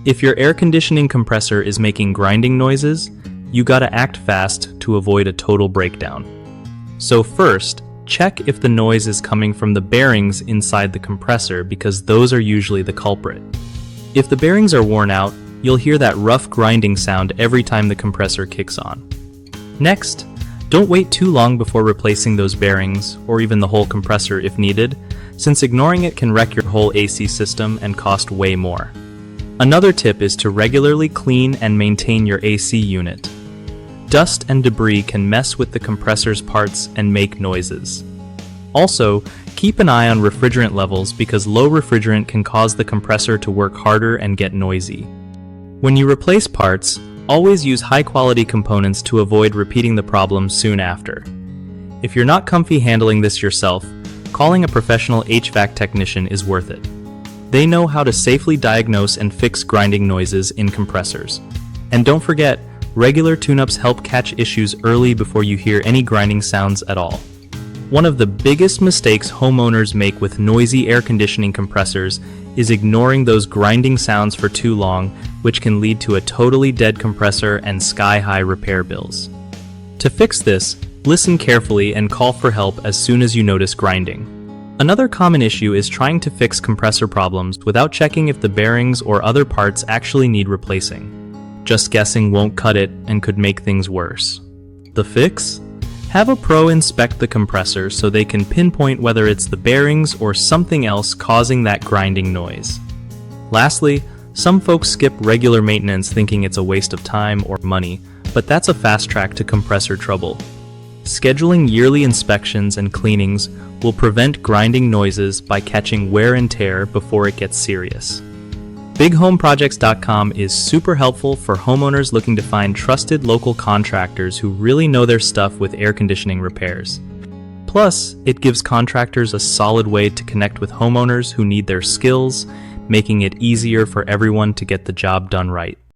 If your air conditioning compressor is making grinding noises, you gotta act fast to avoid a total breakdown. So first, check if the noise is coming from the bearings inside the compressor because those are usually the culprit. If the bearings are worn out, you'll hear that rough grinding sound every time the compressor kicks on. Next, don't wait too long before replacing those bearings, or even the whole compressor if needed, since ignoring it can wreck your whole AC system and cost way more. Another tip is to regularly clean and maintain your AC unit. Dust and debris can mess with the compressor's parts and make noises. Also, keep an eye on refrigerant levels because low refrigerant can cause the compressor to work harder and get noisy. When you replace parts, always use high-quality components to avoid repeating the problem soon after. If you're not comfy handling this yourself, calling a professional HVAC technician is worth it. They know how to safely diagnose and fix grinding noises in compressors. And don't forget, regular tune-ups help catch issues early before you hear any grinding sounds at all. One of the biggest mistakes homeowners make with noisy air conditioning compressors is ignoring those grinding sounds for too long, which can lead to a totally dead compressor and sky-high repair bills. To fix this, listen carefully and call for help as soon as you notice grinding. Another common issue is trying to fix compressor problems without checking if the bearings or other parts actually need replacing. Just guessing won't cut it and could make things worse. The fix? Have a pro inspect the compressor so they can pinpoint whether it's the bearings or something else causing that grinding noise. Lastly, some folks skip regular maintenance thinking it's a waste of time or money, but that's a fast track to compressor trouble. Scheduling yearly inspections and cleanings will prevent grinding noises by catching wear and tear before it gets serious. BigHomeProjects.com is super helpful for homeowners looking to find trusted local contractors who really know their stuff with air conditioning repairs. Plus, it gives contractors a solid way to connect with homeowners who need their skills, making it easier for everyone to get the job done right.